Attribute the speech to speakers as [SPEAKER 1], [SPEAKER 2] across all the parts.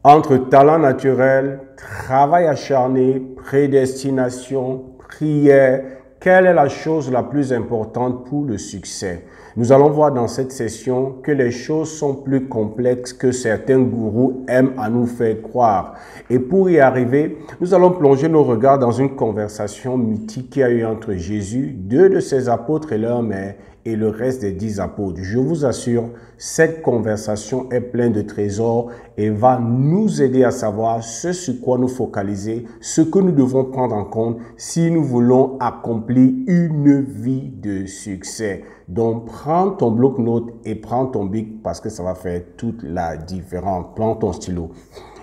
[SPEAKER 1] Entre talent naturel, travail acharné, prédestination, prière, quelle est la chose la plus importante pour le succès? Nous allons voir dans cette session que les choses sont plus complexes que certains gourous aiment à nous faire croire. Et pour y arriver, nous allons plonger nos regards dans une conversation mythique qui a eu entre Jésus, deux de ses apôtres et leur mère, et le reste des 10 apôtres. Je vous assure, cette conversation est pleine de trésors et va nous aider à savoir ce sur quoi nous focaliser, ce que nous devons prendre en compte si nous voulons accomplir une vie de succès. Donc, prends ton bloc-notes et prends ton bic parce que ça va faire toute la différence. Prends ton stylo.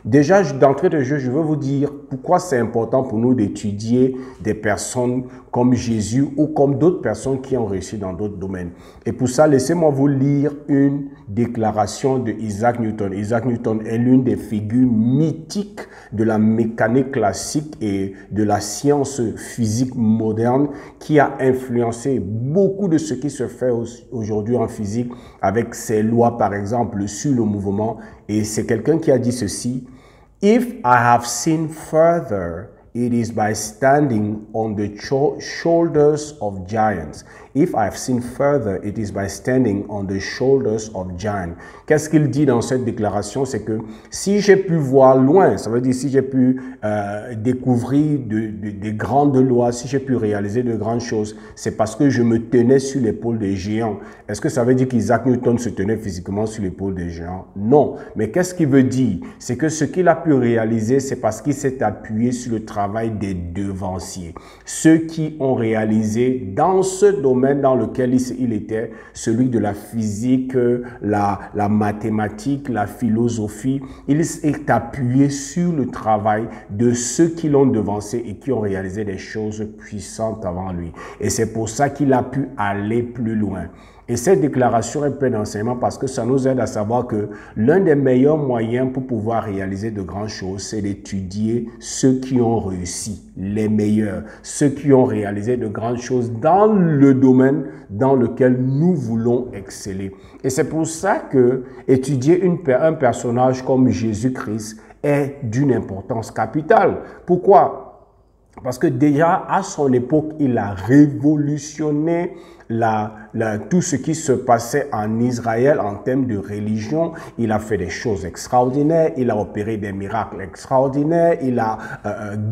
[SPEAKER 1] Déjà, d'entrée de jeu, je veux vous dire pourquoi c'est important pour nous d'étudier des personnes comme Jésus ou comme d'autres personnes qui ont réussi dans d'autres domaines. Et pour ça, laissez-moi vous lire une déclaration de Isaac Newton. Isaac Newton est l'une des figures mythiques de la mécanique classique et de la science physique moderne qui a influencé beaucoup de ce qui se fait aujourd'hui en physique avec ses lois, par exemple, sur le mouvement. Et c'est quelqu'un qui a dit ceci: If I have seen further, it is by standing on the shoulders of giants. If I have seen further, it is by standing on the shoulders of giants. Qu'est-ce qu'il dit dans cette déclaration? C'est que si j'ai pu voir loin, ça veut dire si j'ai pu découvrir des grandes lois, si j'ai pu réaliser de grandes choses, c'est parce que je me tenais sur l'épaule des géants. Est-ce que ça veut dire qu'Isaac Newton se tenait physiquement sur l'épaule des géants? Non. Mais qu'est-ce qu'il veut dire? C'est que ce qu'il a pu réaliser, c'est parce qu'il s'est appuyé sur le travail des devanciers. Ceux qui ont réalisé dans ce domaine dans lequel il était, celui de la physique, la mathématique, la philosophie. Il s'est appuyé sur le travail de ceux qui l'ont devancé et qui ont réalisé des choses puissantes avant lui. Et c'est pour ça qu'il a pu aller plus loin. Et cette déclaration est pleine d'enseignements parce que ça nous aide à savoir que l'un des meilleurs moyens pour pouvoir réaliser de grandes choses, c'est d'étudier ceux qui ont réussi, les meilleurs, ceux qui ont réalisé de grandes choses dans le domaine dans lequel nous voulons exceller. Et c'est pour ça que étudier un personnage comme Jésus-Christ est d'une importance capitale. Pourquoi? Parce que déjà, à son époque, il a révolutionné tout ce qui se passait en Israël en termes de religion. Il a fait des choses extraordinaires, il a opéré des miracles extraordinaires, il a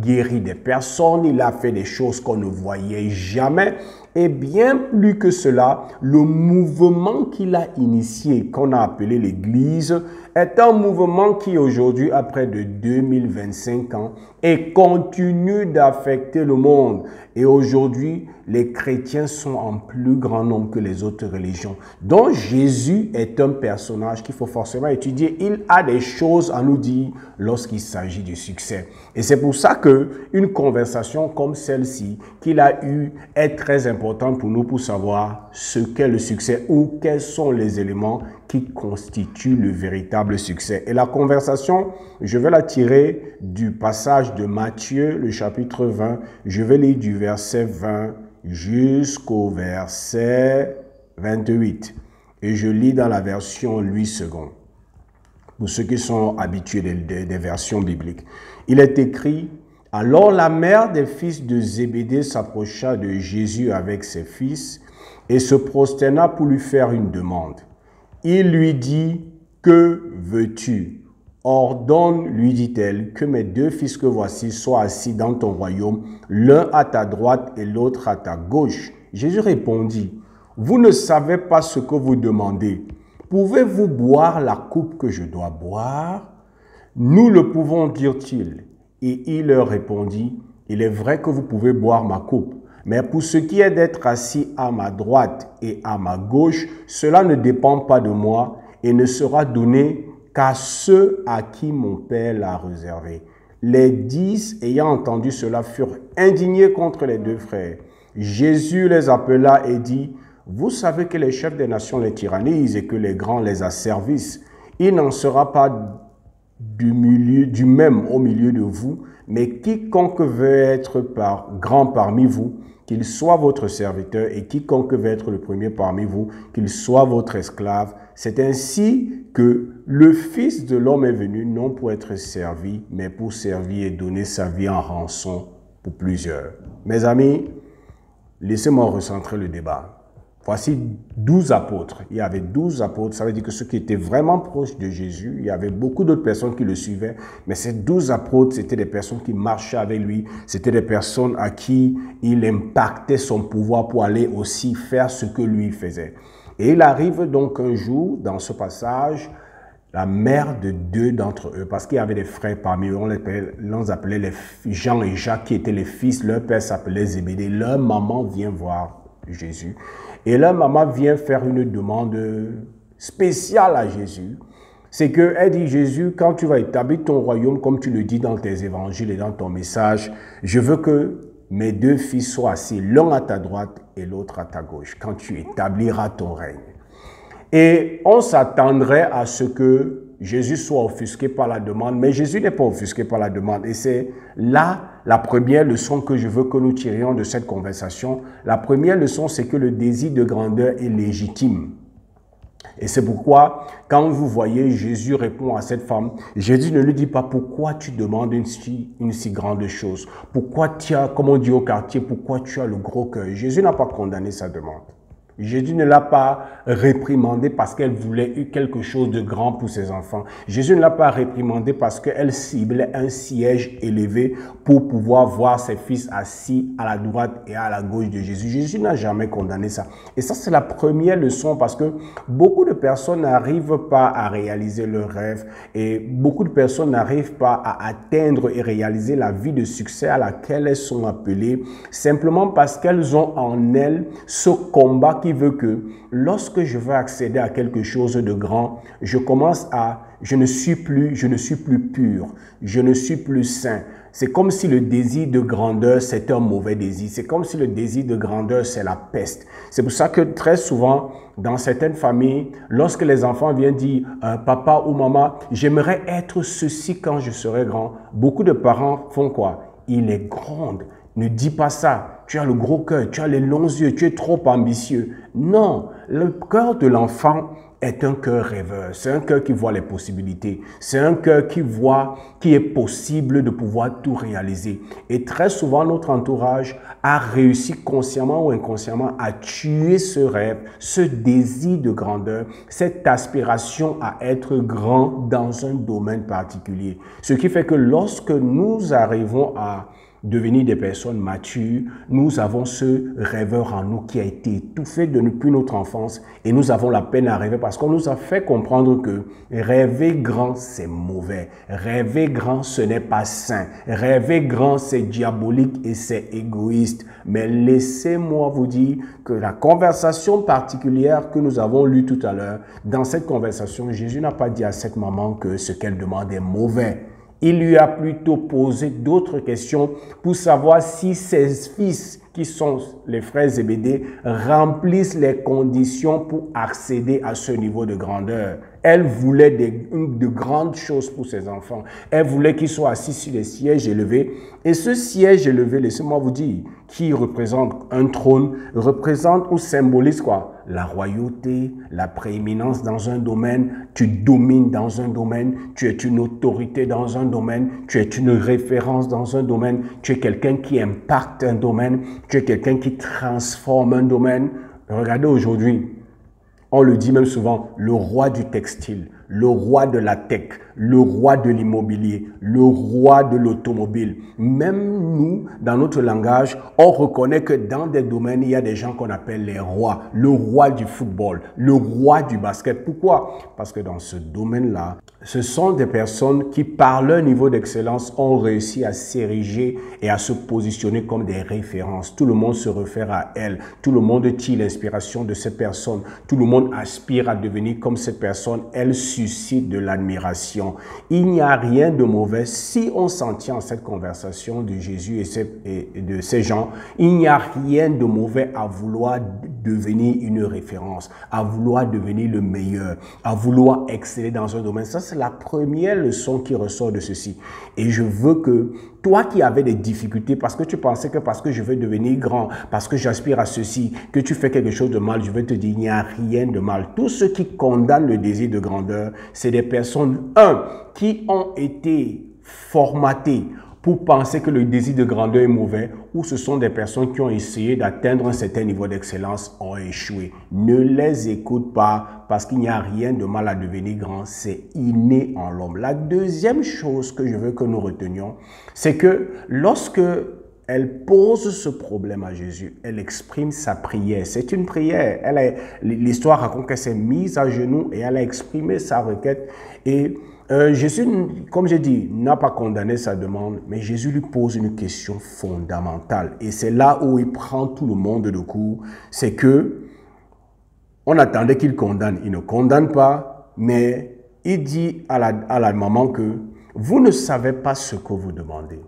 [SPEAKER 1] guéri des personnes, il a fait des choses qu'on ne voyait jamais. Et bien plus que cela, le mouvement qu'il a initié, qu'on a appelé l'Église, est un mouvement qui aujourd'hui a près de 2025 ans et continue d'affecter le monde. Et aujourd'hui, les chrétiens sont en plus grand nombre que les autres religions. Donc Jésus est un personnage qu'il faut forcément étudier. Il a des choses à nous dire lorsqu'il s'agit du succès. Et c'est pour ça qu'une conversation comme celle-ci qu'il a eue est très importante pour nous pour savoir ce qu'est le succès ou quels sont les éléments qui constituent le véritable succès. Et la conversation, je vais la tirer du passage de Matthieu, le chapitre 20. Je vais lire du verset 20 jusqu'au verset 28. Et je lis dans la version 8 secondes. Pour ceux qui sont habitués des versions bibliques. Il est écrit: Alors la mère des fils de Zébédée s'approcha de Jésus avec ses fils et se prosterna pour lui faire une demande. Il lui dit: Que veux-tu? Ordonne, lui dit-elle, que mes 2 fils que voici soient assis dans ton royaume, l'un à ta droite et l'autre à ta gauche. Jésus répondit: Vous ne savez pas ce que vous demandez. Pouvez-vous boire la coupe que je dois boire? Nous le pouvons, dirent-ils. Et il leur répondit: Il est vrai que vous pouvez boire ma coupe. Mais pour ce qui est d'être assis à ma droite et à ma gauche, cela ne dépend pas de moi et ne sera donné qu'à ceux à qui mon Père l'a réservé. Les 10, ayant entendu cela, furent indignés contre les 2 frères. Jésus les appela et dit: Vous savez que les chefs des nations les tyrannisent et que les grands les asservissent. Il n'en sera pas du même au milieu de vous, Mais quiconque veut être grand parmi vous, qu'il soit votre serviteur, et quiconque veut être le premier parmi vous, qu'il soit votre esclave. C'est ainsi que le Fils de l'homme est venu, non pour être servi, mais pour servir et donner sa vie en rançon pour plusieurs. Mes amis, laissez-moi recentrer le débat. Voici 12 apôtres. Il y avait 12 apôtres, ça veut dire que ceux qui étaient vraiment proches de Jésus, il y avait beaucoup d'autres personnes qui le suivaient, mais ces 12 apôtres, c'était des personnes qui marchaient avec lui, c'était des personnes à qui il impactait son pouvoir pour aller aussi faire ce que lui faisait. Et il arrive donc un jour, dans ce passage, la mère de deux d'entre eux, parce qu'il y avait des frères parmi eux, on les appelait les Jean et Jacques, qui étaient les fils, leur père s'appelait Zébédée, leur maman vient voir Jésus. Et leur maman vient faire une demande spéciale à Jésus. C'est qu'elle dit, Jésus, quand tu vas établir ton royaume, comme tu le dis dans tes évangiles et dans ton message, je veux que mes deux fils soient assis, l'un à ta droite et l'autre à ta gauche, quand tu établiras ton règne. Et on s'attendrait à ce que Jésus soit offusqué par la demande, mais Jésus n'est pas offusqué par la demande. Et c'est là la première leçon que je veux que nous tirions de cette conversation. La première leçon, c'est que le désir de grandeur est légitime. Et c'est pourquoi, quand vous voyez Jésus répond à cette femme, Jésus ne lui dit pas pourquoi tu demandes une si grande chose. Pourquoi tu as, comme on dit au quartier, pourquoi tu as le gros cœur. Jésus n'a pas condamné sa demande. Jésus ne l'a pas réprimandée parce qu'elle voulait quelque chose de grand pour ses enfants. Jésus ne l'a pas réprimandée parce qu'elle ciblait un siège élevé pour pouvoir voir ses fils assis à la droite et à la gauche de Jésus. Jésus n'a jamais condamné ça. Et ça, c'est la première leçon parce que beaucoup de personnes n'arrivent pas à réaliser leurs rêves et beaucoup de personnes n'arrivent pas à atteindre et réaliser la vie de succès à laquelle elles sont appelées simplement parce qu'elles ont en elles ce combat qui veut que lorsque je veux accéder à quelque chose de grand, je ne suis plus pur, je ne suis plus saint. C'est comme si le désir de grandeur, c'est un mauvais désir. C'est comme si le désir de grandeur, c'est la peste. C'est pour ça que très souvent, dans certaines familles, lorsque les enfants viennent dire « Papa ou maman, j'aimerais être ceci quand je serai grand », beaucoup de parents font quoi? Ils les grondent. Ne dis pas ça. Tu as le gros cœur, tu as les longs yeux, tu es trop ambitieux. Non, le cœur de l'enfant est un cœur rêveur. C'est un cœur qui voit les possibilités. C'est un cœur qui voit qu'il est possible de pouvoir tout réaliser. Et très souvent, notre entourage a réussi consciemment ou inconsciemment à tuer ce rêve, ce désir de grandeur, cette aspiration à être grand dans un domaine particulier. Ce qui fait que lorsque nous arrivons à devenir des personnes matures, nous avons ce rêveur en nous qui a été étouffé depuis notre enfance et nous avons la peine à rêver parce qu'on nous a fait comprendre que rêver grand, c'est mauvais. Rêver grand, ce n'est pas sain. Rêver grand, c'est diabolique et c'est égoïste. Mais laissez-moi vous dire que la conversation particulière que nous avons lue tout à l'heure, dans cette conversation, Jésus n'a pas dit à cette maman que ce qu'elle demande est mauvais. Il lui a plutôt posé d'autres questions pour savoir si ses fils, qui sont les frères Zébédée, remplissent les conditions pour accéder à ce niveau de grandeur. Elle voulait de grandes choses pour ses enfants. Elle voulait qu'ils soient assis sur des sièges élevés. Et ce siège élevé, laissez-moi vous dire, qui représente un trône, représente ou symbolise quoi? La royauté, la prééminence dans un domaine, tu domines dans un domaine, tu es une autorité dans un domaine, tu es une référence dans un domaine, tu es quelqu'un qui impacte un domaine, tu es quelqu'un qui transforme un domaine. Regardez aujourd'hui, on le dit même souvent, le roi du textile, le roi de la tech, le roi de l'immobilier, le roi de l'automobile. Même nous, dans notre langage, on reconnaît que dans des domaines, il y a des gens qu'on appelle les rois. Le roi du football, le roi du basket. Pourquoi? Parce que dans ce domaine-là, ce sont des personnes qui, par leur niveau d'excellence, ont réussi à s'ériger et à se positionner comme des références. Tout le monde se réfère à elles. Tout le monde tire l'inspiration de cette personne. Tout le monde aspire à devenir comme cette personne. Elle suscite de l'admiration. Il n'y a rien de mauvais si on s'en tient à cette conversation de Jésus et de ces gens. Il n'y a rien de mauvais à vouloir devenir une référence, à vouloir devenir le meilleur, à vouloir exceller dans un domaine. Ça, c'est la première leçon qui ressort de ceci. Et je veux que Toi qui avais des difficultés parce que tu pensais que parce que je veux devenir grand, parce que j'aspire à ceci, que tu fais quelque chose de mal, je vais te dire, il n'y a rien de mal. Tous ceux qui condamnent le désir de grandeur, c'est des personnes, qui ont été formatées pour penser que le désir de grandeur est mauvais, ou ce sont des personnes qui ont essayé d'atteindre un certain niveau d'excellence, ont échoué. Ne les écoute pas parce qu'il n'y a rien de mal à devenir grand, c'est inné en l'homme. La deuxième chose que je veux que nous retenions, c'est que lorsque elle pose ce problème à Jésus, elle exprime sa prière. C'est une prière. L'histoire raconte qu'elle s'est mise à genoux et elle a exprimé sa requête. Et Jésus, comme j'ai dit, n'a pas condamné sa demande, mais Jésus lui pose une question fondamentale. Et c'est là où il prend tout le monde de court. C'est que on attendait qu'il condamne. Il ne condamne pas, mais il dit à la maman que vous ne savez pas ce que vous demandez.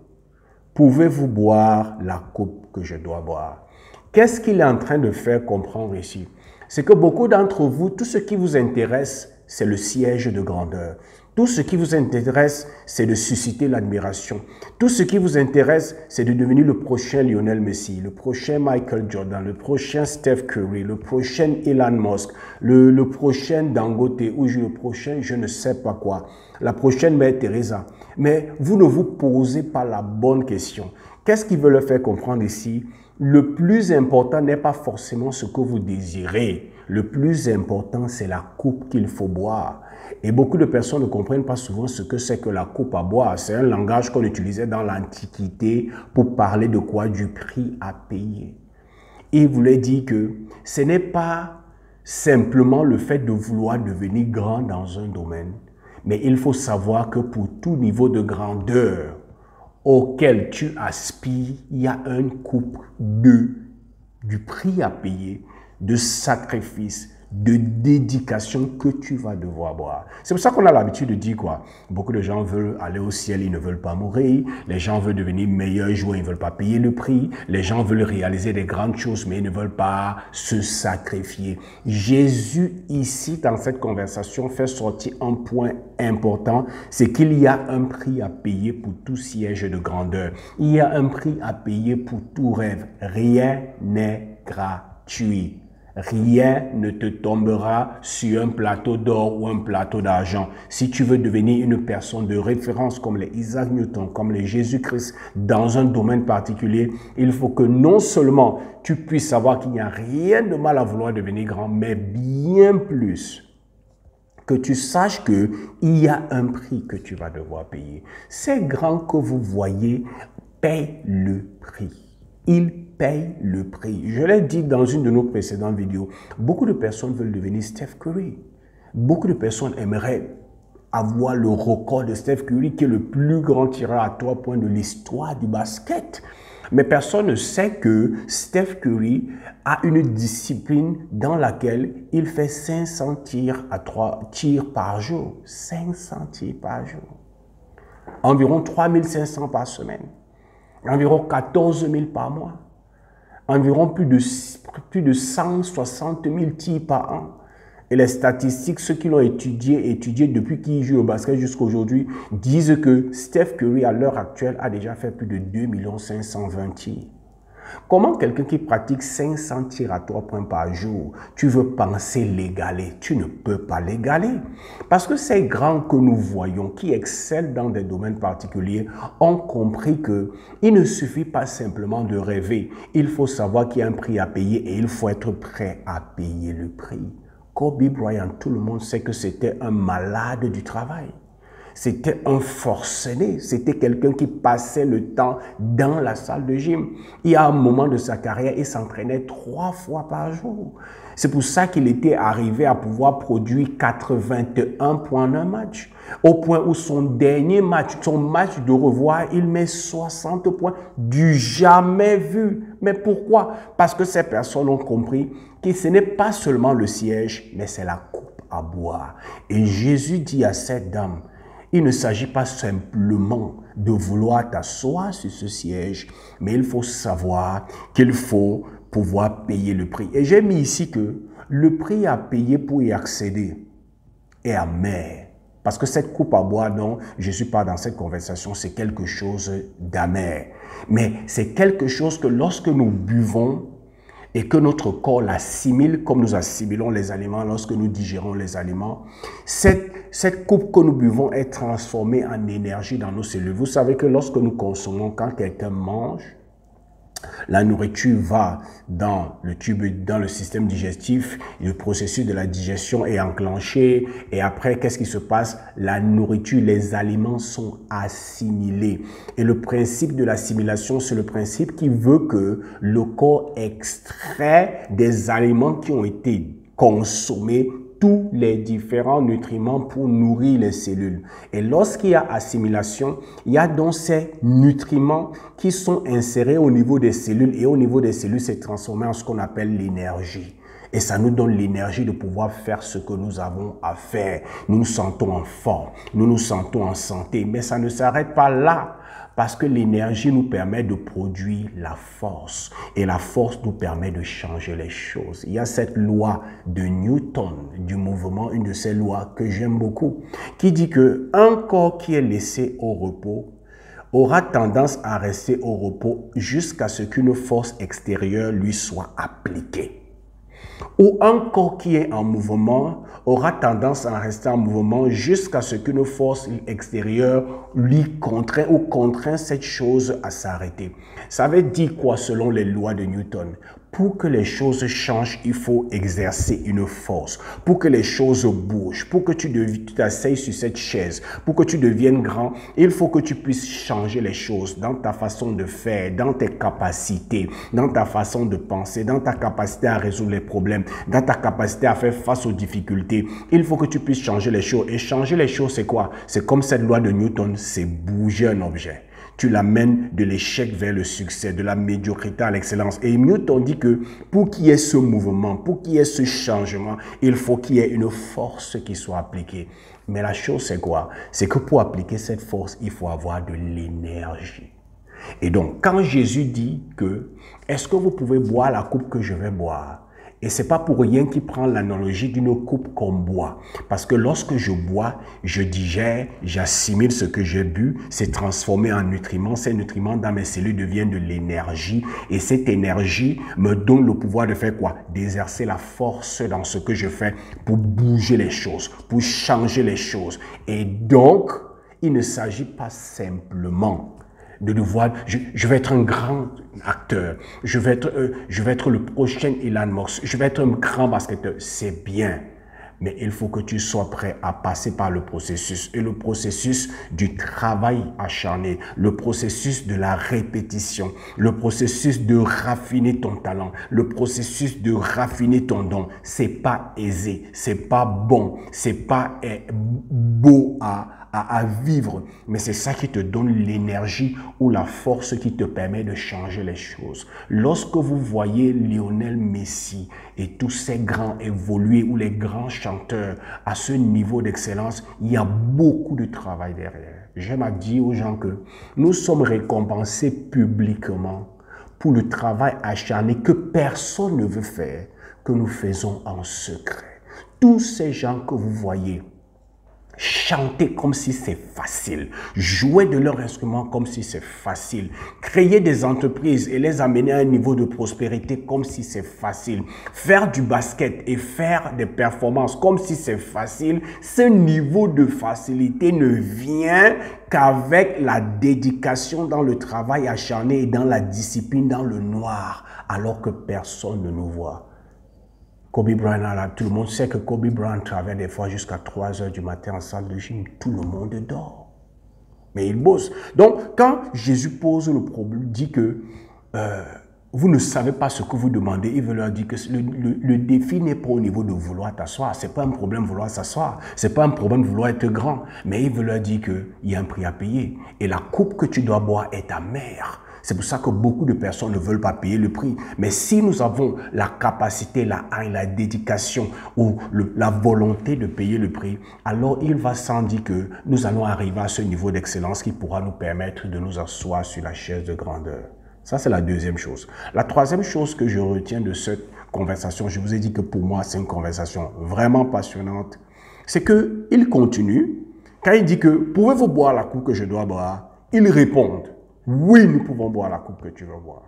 [SPEAKER 1] Pouvez-vous boire la coupe que je dois boire? Qu'est-ce qu'il est en train de faire comprendre ici? C'est que beaucoup d'entre vous, tout ce qui vous intéresse, c'est le siège de grandeur. Tout ce qui vous intéresse, c'est de susciter l'admiration. Tout ce qui vous intéresse, c'est de devenir le prochain Lionel Messi, le prochain Michael Jordan, le prochain Steph Curry, le prochain Elon Musk, le prochain Dangote ou le prochain je ne sais pas quoi, la prochaine Mère Teresa. Mais vous ne vous posez pas la bonne question. Qu'est-ce qu'il veut leur faire comprendre ici? Le plus important n'est pas forcément ce que vous désirez. Le plus important, c'est la coupe qu'il faut boire. Et beaucoup de personnes ne comprennent pas souvent ce que c'est que la coupe à boire. C'est un langage qu'on utilisait dans l'Antiquité pour parler de quoi? Du prix à payer. Il voulait dire que ce n'est pas simplement le fait de vouloir devenir grand dans un domaine, mais il faut savoir que pour tout niveau de grandeur auquel tu aspires, il y a une coupe du prix à payer, de sacrifice, de dédication que tu vas devoir boire. C'est pour ça qu'on a l'habitude de dire quoi? Beaucoup de gens veulent aller au ciel, ils ne veulent pas mourir. Les gens veulent devenir meilleurs joueurs, ils ne veulent pas payer le prix. Les gens veulent réaliser des grandes choses, mais ils ne veulent pas se sacrifier. Jésus, ici, dans cette conversation, fait sortir un point important, c'est qu'il y a un prix à payer pour tout siège de grandeur. Il y a un prix à payer pour tout rêve. Rien n'est gratuit. Rien ne te tombera sur un plateau d'or ou un plateau d'argent. Si tu veux devenir une personne de référence comme les Isaac Newton, comme les Jésus-Christ dans un domaine particulier, il faut que non seulement tu puisses savoir qu'il n'y a rien de mal à vouloir devenir grand, mais bien plus que tu saches qu'il y a un prix que tu vas devoir payer. Ces grands que vous voyez payent le prix. Ils payent le prix. Je l'ai dit dans une de nos précédentes vidéos, beaucoup de personnes veulent devenir Steph Curry. Beaucoup de personnes aimeraient avoir le record de Steph Curry, qui est le plus grand tireur à 3 points de l'histoire du basket. Mais personne ne sait que Steph Curry a une discipline dans laquelle il fait 500 tirs à 3 tirs par jour. 500 tirs par jour. Environ 3500 par semaine. Environ 14 000 par mois. Environ plus de 160 000 tirs par an. Et les statistiques, ceux qui l'ont étudié depuis qu'il joue au basket jusqu'à aujourd'hui, disent que Steph Curry, à l'heure actuelle, a déjà fait plus de 2 520 000 tirs. Comment quelqu'un qui pratique 500 tirs à 3 points par jour, tu veux penser l'égaler? Tu ne peux pas l'égaler. Parce que ces grands que nous voyons, qui excellent dans des domaines particuliers, ont compris qu'il ne suffit pas simplement de rêver. Il faut savoir qu'il y a un prix à payer et il faut être prêt à payer le prix. Kobe Bryant, tout le monde sait que c'était un malade du travail. C'était un forcené, c'était quelqu'un qui passait le temps dans la salle de gym. Il y a un moment de sa carrière, il s'entraînait 3 fois par jour. C'est pour ça qu'il était arrivé à pouvoir produire 81 points d'un match. Au point où son dernier match, son match de revoir, il met 60 points du jamais vu. Mais pourquoi? Parce que ces personnes ont compris que ce n'est pas seulement le siège, mais c'est la coupe à boire. Et Jésus dit à cette dame, il ne s'agit pas simplement de vouloir t'asseoir sur ce siège, mais il faut savoir qu'il faut pouvoir payer le prix. Et j'ai mis ici que le prix à payer pour y accéder est amer. Parce que cette coupe à boire dont Jésus parle dans cette conversation, c'est quelque chose d'amer. Mais c'est quelque chose que lorsque nous buvons et que notre corps l'assimile comme nous assimilons les aliments lorsque nous digérons les aliments, cette coupe que nous buvons est transformée en énergie dans nos cellules. Vous savez que lorsque nous consommons, quand quelqu'un mange, la nourriture va dans le tube, dans le système digestif, le processus de la digestion est enclenché et après, qu'est-ce qui se passe? La nourriture, les aliments sont assimilés. Et le principe de l'assimilation, c'est le principe qui veut que le corps extrait des aliments qui ont été consommés tous les différents nutriments pour nourrir les cellules. Et lorsqu'il y a assimilation, il y a donc ces nutriments qui sont insérés au niveau des cellules et au niveau des cellules, c'est transformé en ce qu'on appelle l'énergie. Et ça nous donne l'énergie de pouvoir faire ce que nous avons à faire. Nous nous sentons en forme, nous nous sentons en santé, mais ça ne s'arrête pas là. Parce que l'énergie nous permet de produire la force. Et la force nous permet de changer les choses. Il y a cette loi de Newton, du mouvement, une de ces lois que j'aime beaucoup, qui dit que un corps qui est laissé au repos aura tendance à rester au repos jusqu'à ce qu'une force extérieure lui soit appliquée. Ou un corps qui est en mouvement aura tendance à rester en mouvement jusqu'à ce qu'une force extérieure lui contraint ou contraint cette chose à s'arrêter. Ça veut dire quoi selon les lois de Newton? Pour que les choses changent, il faut exercer une force. Pour que les choses bougent, pour que tu t'asseyes sur cette chaise, pour que tu deviennes grand, il faut que tu puisses changer les choses dans ta façon de faire, dans tes capacités, dans ta façon de penser, dans ta capacité à résoudre les problèmes, dans ta capacité à faire face aux difficultés. Il faut que tu puisses changer les choses. Et changer les choses, c'est quoi? C'est comme cette loi de Newton, c'est bouger un objet. Tu l'amènes de l'échec vers le succès, de la médiocrité à l'excellence. Et Newton dit que pour qu'il y ait ce mouvement, pour qu'il y ait ce changement, il faut qu'il y ait une force qui soit appliquée. Mais la chose, c'est quoi? C'est que pour appliquer cette force, il faut avoir de l'énergie. Et donc, quand Jésus dit que, est-ce que vous pouvez boire la coupe que je vais boire? Et ce n'est pas pour rien qu'il prend l'analogie d'une coupe qu'on boit. Parce que lorsque je bois, je digère, j'assimile ce que j'ai bu, c'est transformé en nutriments. Ces nutriments dans mes cellules deviennent de l'énergie. Et cette énergie me donne le pouvoir de faire quoi? D'exercer la force dans ce que je fais pour bouger les choses, pour changer les choses. Et donc, il ne s'agit pas simplement de devoir, je vais être un grand acteur, je vais être le prochain Elon Musk, je vais être un grand basketteur, c'est bien. Mais il faut que tu sois prêt à passer par le processus. Et le processus du travail acharné, le processus de la répétition, le processus de raffiner ton talent, le processus de raffiner ton don. C'est pas aisé, c'est pas bon, c'est pas beau à vivre, mais c'est ça qui te donne l'énergie ou la force qui te permet de changer les choses. Lorsque vous voyez Lionel Messi et tous ces grands évoluer ou les grands chanteurs à ce niveau d'excellence, il y a beaucoup de travail derrière. J'aime à dire aux gens que nous sommes récompensés publiquement pour le travail acharné que personne ne veut faire, que nous faisons en secret. Tous ces gens que vous voyez chanter comme si c'est facile, jouer de leur instrument comme si c'est facile, créer des entreprises et les amener à un niveau de prospérité comme si c'est facile, faire du basket et faire des performances comme si c'est facile, ce niveau de facilité ne vient qu'avec la dédication dans le travail acharné et dans la discipline dans le noir, alors que personne ne nous voit. Kobe Bryant, tout le monde sait que Kobe Bryant travaille des fois jusqu'à 3 heures du matin en salle de gym. Tout le monde dort. Mais il bosse. Donc, quand Jésus pose le problème, dit que vous ne savez pas ce que vous demandez, il veut leur dire que le défi n'est pas au niveau de vouloir t'asseoir. Ce n'est pas un problème de vouloir s'asseoir. Ce n'est pas un problème de vouloir être grand. Mais il veut leur dire qu'il y a un prix à payer. Et la coupe que tu dois boire est amère. C'est pour ça que beaucoup de personnes ne veulent pas payer le prix. Mais si nous avons la capacité, la dédication ou la volonté de payer le prix, alors il va sans dire que nous allons arriver à ce niveau d'excellence qui pourra nous permettre de nous asseoir sur la chaise de grandeur. Ça, c'est la deuxième chose. La troisième chose que je retiens de cette conversation, je vous ai dit que pour moi, c'est une conversation vraiment passionnante, c'est qu'il continue Quand il dit que, pouvez-vous boire la coupe que je dois boire? Ils répondent, oui, nous pouvons boire la coupe que tu veux boire.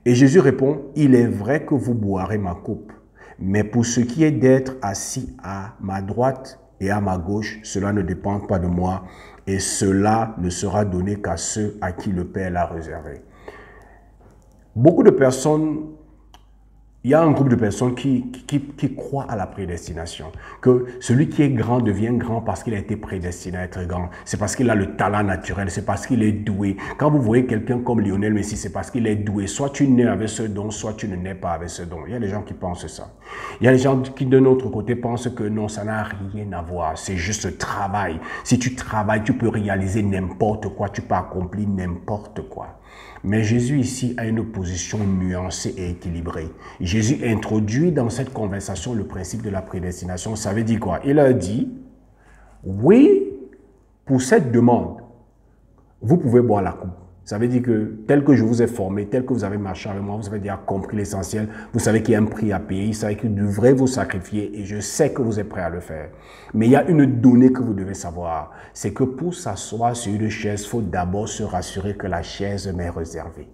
[SPEAKER 1] Et Jésus répond, il est vrai que vous boirez ma coupe, mais pour ce qui est d'être assis à ma droite et à ma gauche, cela ne dépend pas de moi, et cela ne sera donné qu'à ceux à qui le Père l'a réservé. Beaucoup de personnes, il y a un groupe de personnes qui croient à la prédestination, que celui qui est grand devient grand parce qu'il a été prédestiné à être grand. C'est parce qu'il a le talent naturel, c'est parce qu'il est doué. Quand vous voyez quelqu'un comme Lionel Messi, c'est parce qu'il est doué. Soit tu nais avec ce don, soit tu ne nais pas avec ce don. Il y a des gens qui pensent ça. Il y a des gens qui, de notre côté, pensent que non, ça n'a rien à voir. C'est juste travail. Si tu travailles, tu peux réaliser n'importe quoi, tu peux accomplir n'importe quoi. Mais Jésus ici a une position nuancée et équilibrée. Jésus introduit dans cette conversation le principe de la prédestination. Ça veut dire quoi? Il a dit, oui, pour cette demande, vous pouvez boire la coupe. Ça veut dire que tel que je vous ai formé, tel que vous avez marché avec moi, vous avez déjà compris l'essentiel. Vous savez qu'il y a un prix à payer, vous savez que vous devrez vous sacrifier et je sais que vous êtes prêt à le faire. Mais il y a une donnée que vous devez savoir, c'est que pour s'asseoir sur une chaise, il faut d'abord se rassurer que la chaise m'est réservée.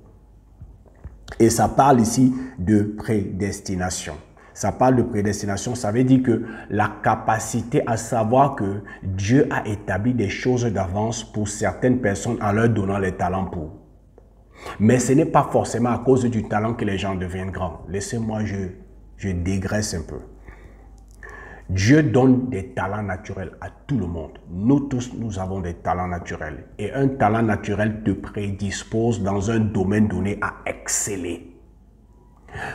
[SPEAKER 1] Et ça parle ici de prédestination. Ça parle de prédestination, ça veut dire que la capacité à savoir que Dieu a établi des choses d'avance pour certaines personnes en leur donnant les talents pour. Mais ce n'est pas forcément à cause du talent que les gens deviennent grands. Laissez-moi, je dégraisse un peu. Dieu donne des talents naturels à tout le monde. Nous tous, nous avons des talents naturels. Et un talent naturel te prédispose dans un domaine donné à exceller.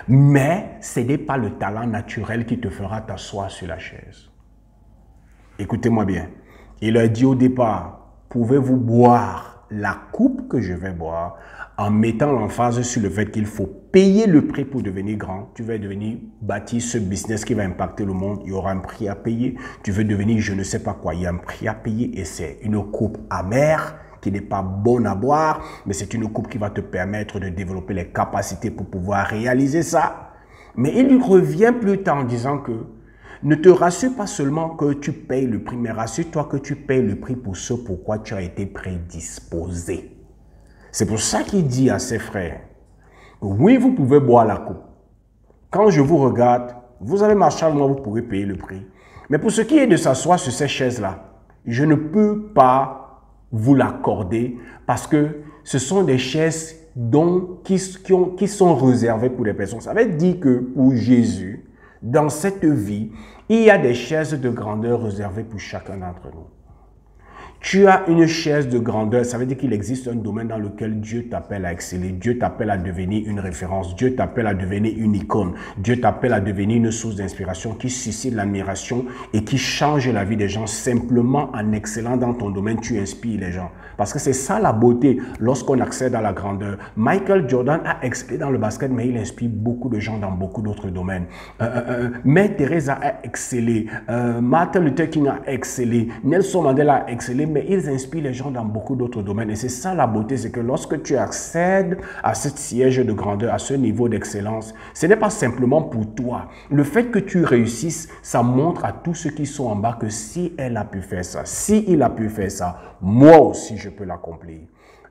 [SPEAKER 1] Mais ce n'est pas le talent naturel qui te fera t'asseoir sur la chaise. Écoutez-moi bien. Il a dit au départ, pouvez-vous boire la coupe que je vais boire en mettant l'emphase sur le fait qu'il faut payer le prix pour devenir grand. Tu veux devenir bâtir ce business qui va impacter le monde, il y aura un prix à payer. Tu veux devenir je ne sais pas quoi, il y a un prix à payer et c'est une coupe amère qui n'est pas bonne à boire, mais c'est une coupe qui va te permettre de développer les capacités pour pouvoir réaliser ça. Mais il lui revient plus tard en disant que ne te rassure pas seulement que tu payes le prix, mais rassure-toi que tu payes le prix pour ce pourquoi tu as été prédisposé. C'est pour ça qu'il dit à ses frères, oui, vous pouvez boire la coupe. Quand je vous regarde, vous allez marcher avec moi, vous pourrez payer le prix. Mais pour ce qui est de s'asseoir sur ces chaises-là, je ne peux pas vous l'accorder parce que ce sont des chaises qui sont réservées pour les personnes. Ça veut dire que pour Jésus, dans cette vie, il y a des chaises de grandeur réservées pour chacun d'entre nous. Tu as une chaise de grandeur, ça veut dire qu'il existe un domaine dans lequel Dieu t'appelle à exceller, Dieu t'appelle à devenir une référence, Dieu t'appelle à devenir une icône, Dieu t'appelle à devenir une source d'inspiration qui suscite l'admiration et qui change la vie des gens. Simplement en excellant dans ton domaine, tu inspires les gens. Parce que c'est ça la beauté lorsqu'on accède à la grandeur. Michael Jordan a excellé dans le basket, mais il inspire beaucoup de gens dans beaucoup d'autres domaines. Mère Teresa a excellé, Martin Luther King a excellé, Nelson Mandela a excellé, mais ils inspirent les gens dans beaucoup d'autres domaines. Et c'est ça la beauté, c'est que lorsque tu accèdes à ce siège de grandeur, à ce niveau d'excellence, ce n'est pas simplement pour toi. Le fait que tu réussisses, ça montre à tous ceux qui sont en bas que si elle a pu faire ça, si il a pu faire ça, moi aussi je peux l'accomplir.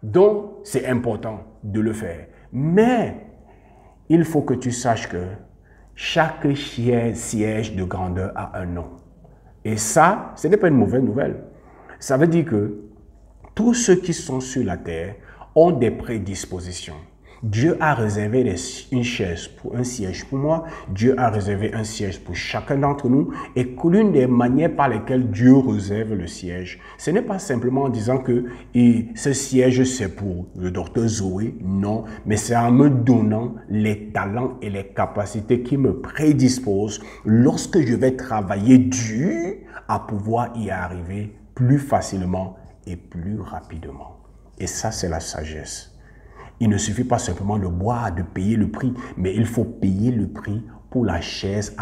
[SPEAKER 1] Donc, c'est important de le faire. Mais, il faut que tu saches que chaque siège de grandeur a un nom. Et ça, ce n'est pas une mauvaise nouvelle. Ça veut dire que tous ceux qui sont sur la terre ont des prédispositions. Dieu a réservé une chaise pour un siège pour moi. Dieu a réservé un siège pour chacun d'entre nous. Et l'une des manières par lesquelles Dieu réserve le siège, ce n'est pas simplement en disant que ce siège c'est pour le docteur Zoé. Non, mais c'est en me donnant les talents et les capacités qui me prédisposent lorsque je vais travailler dur à pouvoir y arriver plus facilement et plus rapidement. Et ça, c'est la sagesse. Il ne suffit pas simplement de boire, de payer le prix, mais il faut payer le prix pour la chaise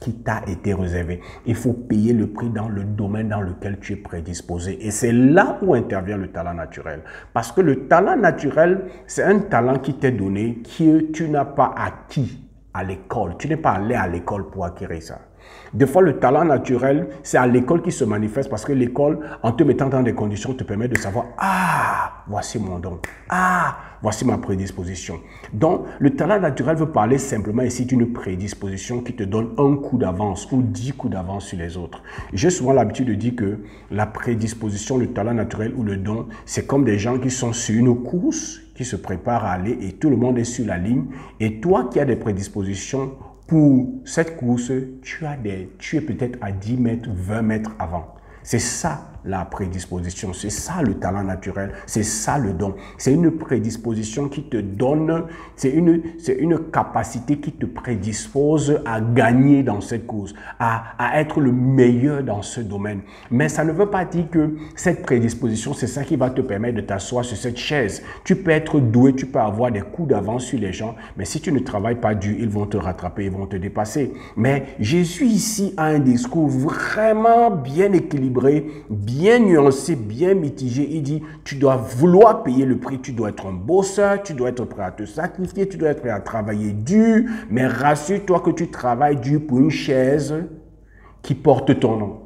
[SPEAKER 1] qui t'a été réservée. Il faut payer le prix dans le domaine dans lequel tu es prédisposé. Et c'est là où intervient le talent naturel. Parce que le talent naturel, c'est un talent qui t'est donné, que tu n'as pas acquis à l'école. Tu n'es pas allé à l'école pour acquérir ça. Des fois, le talent naturel, c'est à l'école qui se manifeste parce que l'école, en te mettant dans des conditions, te permet de savoir, ah, voici mon don. Ah, voici ma prédisposition. Donc, le talent naturel veut parler simplement ici d'une prédisposition qui te donne un coup d'avance ou 10 coups d'avance sur les autres. J'ai souvent l'habitude de dire que la prédisposition, le talent naturel ou le don, c'est comme des gens qui sont sur une course, qui se préparent à aller et tout le monde est sur la ligne. Et toi qui as des prédispositions pour cette course, tu es peut-être à 10 mètres, 20 mètres avant. C'est ça la prédisposition, c'est ça le talent naturel, c'est ça le don. C'est une prédisposition qui te donne, c'est une capacité qui te prédispose à gagner dans cette course, à être le meilleur dans ce domaine. Mais ça ne veut pas dire que cette prédisposition, c'est ça qui va te permettre de t'asseoir sur cette chaise. Tu peux être doué, tu peux avoir des coups d'avance sur les gens, mais si tu ne travailles pas dur, ils vont te rattraper, ils vont te dépasser. Mais Jésus ici a un discours vraiment bien équilibré, bien nuancé, bien mitigé. Il dit, tu dois vouloir payer le prix, tu dois être un bosseur, tu dois être prêt à te sacrifier, tu dois être prêt à travailler dur, mais rassure-toi que tu travailles dur pour une chaise qui porte ton nom.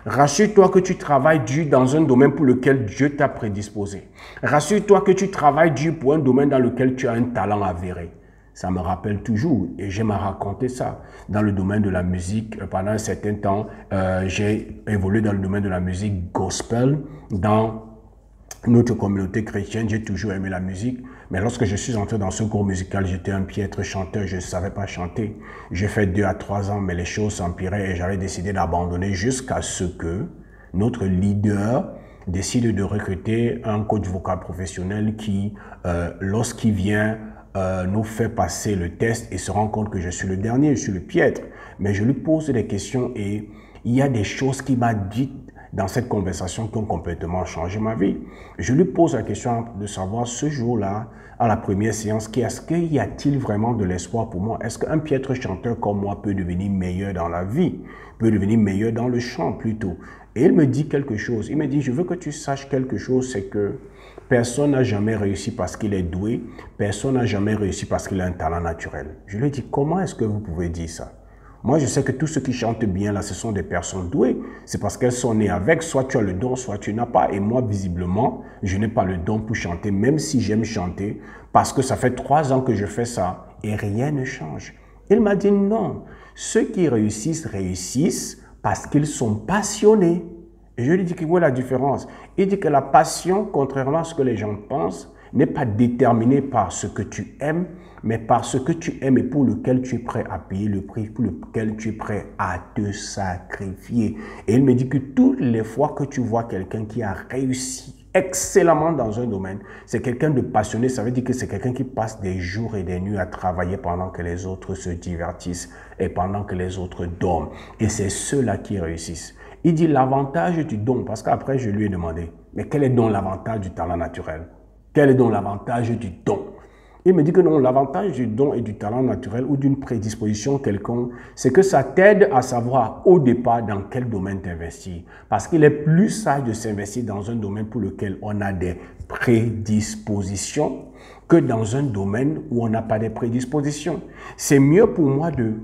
[SPEAKER 1] Rassure-toi que tu travailles dur dans un domaine pour lequel Dieu t'a prédisposé. Rassure-toi que tu travailles dur pour un domaine dans lequel tu as un talent avéré. Ça me rappelle toujours, et j'aime à raconter ça. Dans le domaine de la musique, pendant un certain temps, j'ai évolué dans le domaine de la musique gospel. Dans notre communauté chrétienne, j'ai toujours aimé la musique. Mais lorsque je suis entré dans ce cours musical, j'étais un piètre chanteur, je ne savais pas chanter. J'ai fait 2 à 3 ans, mais les choses s'empiraient et j'avais décidé d'abandonner jusqu'à ce que notre leader décide de recruter un coach vocal professionnel qui, lorsqu'il vient, nous fait passer le test et se rend compte que je suis le dernier, je suis le piètre. Mais je lui pose des questions et il y a des choses qu'il m'a dites dans cette conversation qui ont complètement changé ma vie. Je lui pose la question de savoir ce jour-là, à la première séance, est-ce qu'il y a-t-il vraiment de l'espoir pour moi? Est-ce qu'un piètre chanteur comme moi peut devenir meilleur dans la vie? Peut devenir meilleur dans le chant plutôt? Et il me dit quelque chose. Il me dit, je veux que tu saches quelque chose, c'est que personne n'a jamais réussi parce qu'il est doué. Personne n'a jamais réussi parce qu'il a un talent naturel. Je lui ai dit, comment est-ce que vous pouvez dire ça? Moi, je sais que tous ceux qui chantent bien, là, ce sont des personnes douées. C'est parce qu'elles sont nées avec. Soit tu as le don, soit tu n'as pas. Et moi, visiblement, je n'ai pas le don pour chanter, même si j'aime chanter, parce que ça fait 3 ans que je fais ça et rien ne change. Il m'a dit non. Ceux qui réussissent, réussissent parce qu'ils sont passionnés. Et je lui dis, où est la différence? Il dit que la passion, contrairement à ce que les gens pensent, n'est pas déterminée par ce que tu aimes, mais par ce que tu aimes et pour lequel tu es prêt à payer le prix, pour lequel tu es prêt à te sacrifier. Et il me dit que toutes les fois que tu vois quelqu'un qui a réussi excellemment dans un domaine, c'est quelqu'un de passionné, ça veut dire que c'est quelqu'un qui passe des jours et des nuits à travailler pendant que les autres se divertissent et pendant que les autres dorment. Et c'est ceux-là qui réussissent. Il dit l'avantage du don, parce qu'après je lui ai demandé, mais quel est donc l'avantage du talent naturel? Quel est donc l'avantage du don? Il me dit que non, l'avantage du don et du talent naturel ou d'une prédisposition quelconque, c'est que ça t'aide à savoir au départ dans quel domaine t'investir. Parce qu'il est plus sage de s'investir dans un domaine pour lequel on a des prédispositions que dans un domaine où on n'a pas de prédispositions. C'est mieux pour moi de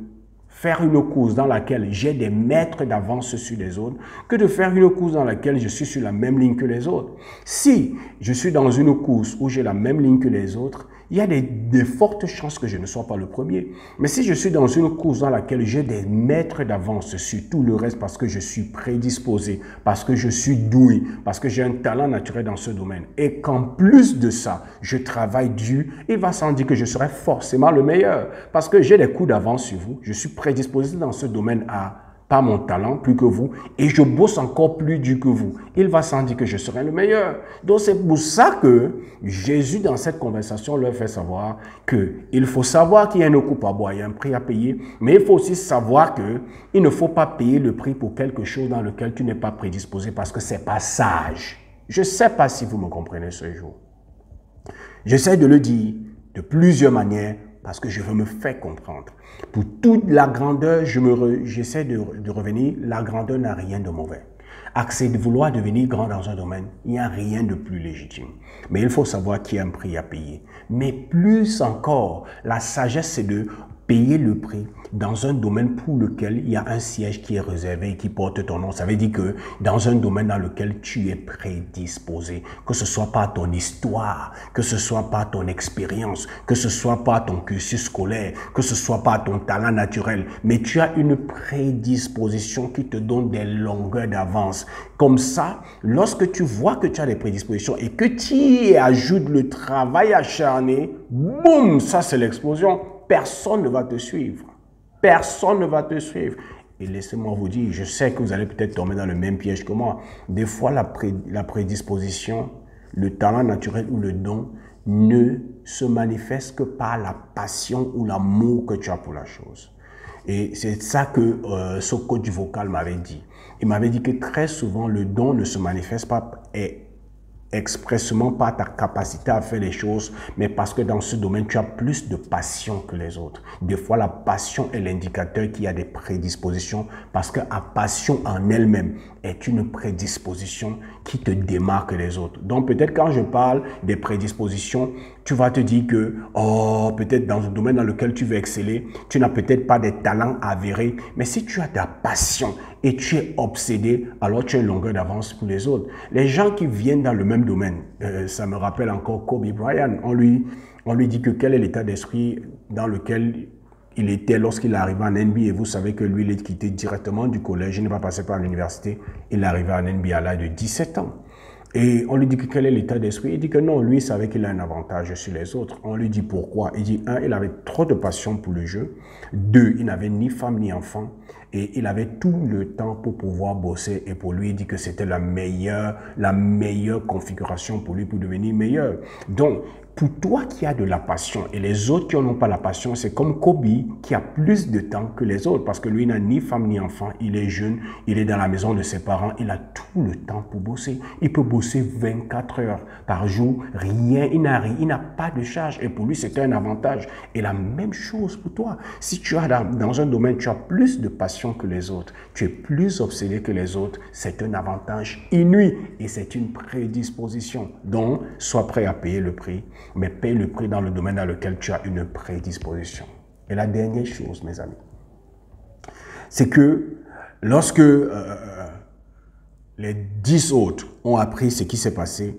[SPEAKER 1] faire une course dans laquelle j'ai des mètres d'avance sur les autres que de faire une course dans laquelle je suis sur la même ligne que les autres. Si je suis dans une course où j'ai la même ligne que les autres, il y a de fortes chances que je ne sois pas le premier. Mais si je suis dans une course dans laquelle j'ai des mètres d'avance sur tout le reste parce que je suis prédisposé, parce que je suis doué, parce que j'ai un talent naturel dans ce domaine, et qu'en plus de ça, je travaille dur, il va sans dire que je serai forcément le meilleur. Parce que j'ai des coups d'avance sur vous, je suis prédisposé dans ce domaine à pas mon talent plus que vous, et je bosse encore plus dur que vous. Il va sans dire que je serai le meilleur. Donc c'est pour ça que Jésus, dans cette conversation, leur fait savoir qu'il faut savoir qu'il y a une coupe à boire, il y a un prix à payer, mais il faut aussi savoir qu'il ne faut pas payer le prix pour quelque chose dans lequel tu n'es pas prédisposé parce que c'est pas sage. Je ne sais pas si vous me comprenez ce jour. J'essaie de le dire de plusieurs manières parce que je veux me faire comprendre. Pour toute la grandeur, j'essaie de revenir, la grandeur n'a rien de mauvais. Accès de vouloir devenir grand dans un domaine, il n'y a rien de plus légitime. Mais il faut savoir qu'il y a un prix à payer. Mais plus encore, la sagesse, c'est de payer le prix dans un domaine pour lequel il y a un siège qui est réservé et qui porte ton nom. Ça veut dire que dans un domaine dans lequel tu es prédisposé, que ce soit par ton histoire, que ce soit par ton expérience, que ce soit par ton cursus scolaire, que ce soit par ton talent naturel, mais tu as une prédisposition qui te donne des longueurs d'avance. Comme ça, lorsque tu vois que tu as des prédispositions et que tu y ajoutes le travail acharné, boum, ça c'est l'explosion. Personne ne va te suivre. Personne ne va te suivre. Et laissez-moi vous dire, je sais que vous allez peut-être tomber dans le même piège que moi. Des fois, la prédisposition, le talent naturel ou le don ne se manifeste que par la passion ou l'amour que tu as pour la chose. Et c'est ça que ce coach vocal m'avait dit. Il m'avait dit que très souvent, le don ne se manifeste pas expressément par ta capacité à faire les choses, mais parce que dans ce domaine, tu as plus de passion que les autres. Des fois, la passion est l'indicateur qu'il y a des prédispositions, parce que la passion en elle-même est une prédisposition qui te démarque des autres. Donc, peut-être quand je parle des prédispositions, tu vas te dire que, oh, peut-être dans un domaine dans lequel tu veux exceller, tu n'as peut-être pas des talents avérés, mais si tu as ta passion et tu es obsédé, alors tu as une longueur d'avance pour les autres. Les gens qui viennent dans le même domaine, ça me rappelle encore Kobe Bryant, on lui dit que quel est l'état d'esprit dans lequel il était lorsqu'il est arrivé en NBA. Et vous savez que lui, il est quitté directement du collège, il n'est pas passé par l'université, il est arrivé en NBA à l'âge de 17 ans. Et on lui dit que quel est l'état d'esprit. Il dit que non, lui, il savait qu'il a un avantage sur les autres. On lui dit pourquoi. Il dit, 1, il avait trop de passion pour le jeu. 2, il n'avait ni femme ni enfant. Et il avait tout le temps pour pouvoir bosser. Et pour lui, il dit que c'était la meilleure configuration pour lui pour devenir meilleur. Donc, pour toi qui as de la passion et les autres qui n'ont pas la passion, c'est comme Kobe qui a plus de temps que les autres parce que lui n'a ni femme ni enfant, il est jeune, il est dans la maison de ses parents, il a tout le temps pour bosser. Il peut bosser 24 heures par jour, rien, il n'a pas de charge et pour lui c'est un avantage. Et la même chose pour toi, si tu as dans un domaine, tu as plus de passion que les autres, tu es plus obsédé que les autres, c'est un avantage inouï et c'est une prédisposition. Donc, sois prêt à payer le prix, mais paye le prix dans le domaine dans lequel tu as une prédisposition. Et la dernière chose, mes amis, c'est que lorsque les 10 autres ont appris ce qui s'est passé,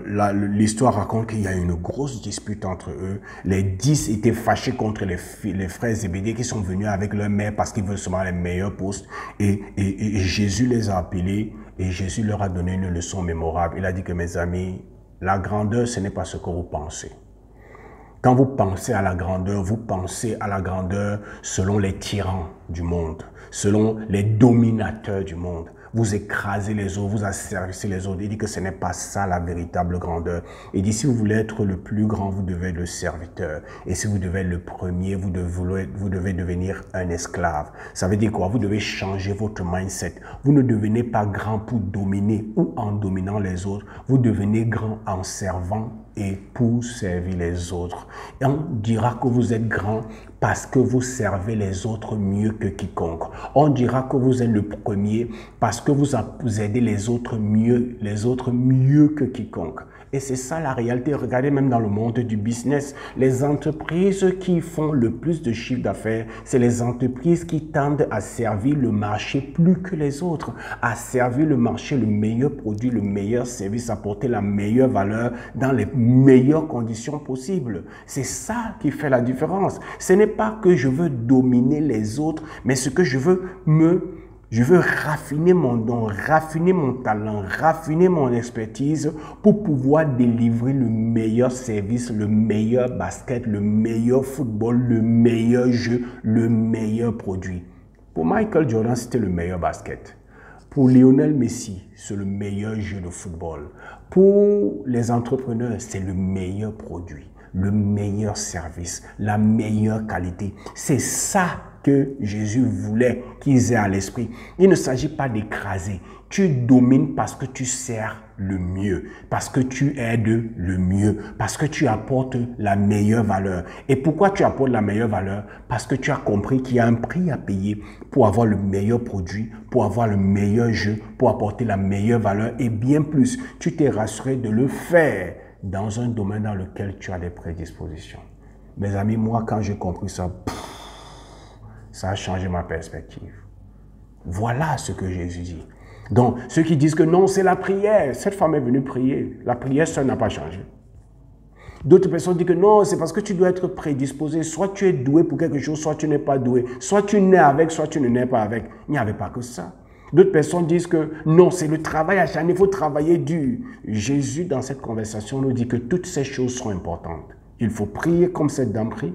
[SPEAKER 1] l'histoire raconte qu'il y a eu une grosse dispute entre eux. Les 10 étaient fâchés contre les frères Zébédée qui sont venus avec leur mère parce qu'ils veulent seulement les meilleurs postes. Et Jésus les a appelés et Jésus leur a donné une leçon mémorable. Il a dit que, mes amis, la grandeur, ce n'est pas ce que vous pensez. Quand vous pensez à la grandeur, vous pensez à la grandeur selon les tyrans du monde, selon les dominateurs du monde. Vous écrasez les autres, vous asservissez les autres. Il dit que ce n'est pas ça la véritable grandeur. Il dit si vous voulez être le plus grand, vous devez être le serviteur. Et si vous devez être le premier, vous devez devenir un esclave. Ça veut dire quoi? Vous devez changer votre mindset. Vous ne devenez pas grand pour dominer ou en dominant les autres. Vous devenez grand en servant et pour servir les autres. Et on dira que vous êtes grand parce que vous servez les autres mieux que quiconque. On dira que vous êtes le premier parce que vous aidez les autres mieux que quiconque. Et c'est ça la réalité. Regardez même dans le monde du business, les entreprises qui font le plus de chiffre d'affaires, c'est les entreprises qui tendent à servir le marché plus que les autres, à servir le marché, le meilleur produit, le meilleur service, apporter la meilleure valeur dans les meilleures conditions possibles. C'est ça qui fait la différence. Ce n'est pas que je veux dominer les autres, mais ce que je veux raffiner mon don, raffiner mon talent, raffiner mon expertise pour pouvoir délivrer le meilleur service, le meilleur basket, le meilleur football, le meilleur jeu, le meilleur produit. Pour Michael Jordan, c'était le meilleur basket. Pour Lionel Messi, c'est le meilleur jeu de football. Pour les entrepreneurs, c'est le meilleur produit, le meilleur service, la meilleure qualité. C'est ça que Jésus voulait qu'ils aient à l'esprit. Il ne s'agit pas d'écraser. Tu domines parce que tu sers le mieux, parce que tu aides le mieux, parce que tu apportes la meilleure valeur. Et pourquoi tu apportes la meilleure valeur? Parce que tu as compris qu'il y a un prix à payer pour avoir le meilleur produit, pour avoir le meilleur jeu, pour apporter la meilleure valeur et bien plus. Tu t'es rassuré de le faire dans un domaine dans lequel tu as des prédispositions. Mes amis, moi, quand j'ai compris ça, ça a changé ma perspective. Voilà ce que Jésus dit. Donc, ceux qui disent que non, c'est la prière. Cette femme est venue prier. La prière, ça n'a pas changé. D'autres personnes disent que non, c'est parce que tu dois être prédisposé. Soit tu es doué pour quelque chose, soit tu n'es pas doué. Soit tu nais avec, soit tu ne nais pas avec. Il n'y avait pas que ça. D'autres personnes disent que non, c'est le travail acharné, il faut travailler dur. Jésus, dans cette conversation, nous dit que toutes ces choses sont importantes. Il faut prier comme cette dame prie.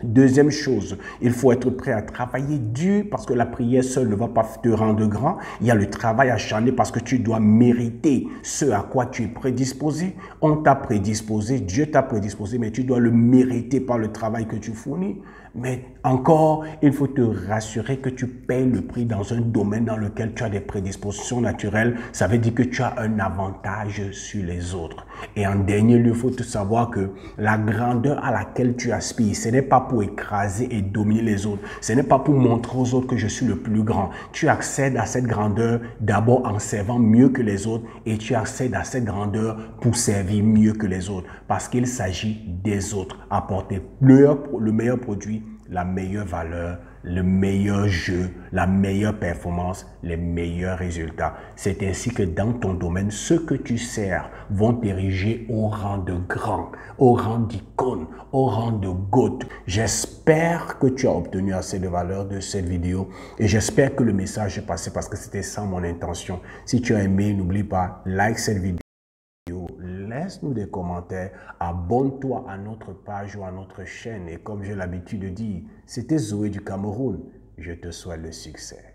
[SPEAKER 1] Deuxième chose, il faut être prêt à travailler dur parce que la prière seule ne va pas te rendre grand. Il y a le travail acharné parce que tu dois mériter ce à quoi tu es prédisposé. On t'a prédisposé, Dieu t'a prédisposé, mais tu dois le mériter par le travail que tu fournis. Mais encore, il faut te rassurer que tu payes le prix dans un domaine dans lequel tu as des prédispositions naturelles. Ça veut dire que tu as un avantage sur les autres. Et en dernier lieu, il faut te savoir que la grandeur à laquelle tu aspires, ce n'est pas pour écraser et dominer les autres. Ce n'est pas pour montrer aux autres que je suis le plus grand. Tu accèdes à cette grandeur d'abord en servant mieux que les autres et tu accèdes à cette grandeur pour servir mieux que les autres. Parce qu'il s'agit des autres. Apporter le meilleur produit, la meilleure valeur, le meilleur jeu, la meilleure performance, les meilleurs résultats. C'est ainsi que dans ton domaine, ceux que tu sers vont t'ériger au rang de grand, au rang d'icône, au rang de GOAT. J'espère que tu as obtenu assez de valeur de cette vidéo et j'espère que le message est passé parce que c'était ça mon intention. Si tu as aimé, n'oublie pas, like cette vidéo. Laisse-nous des commentaires, abonne-toi à notre page ou à notre chaîne et comme j'ai l'habitude de dire, c'était Zoé du Cameroun, je te souhaite le succès.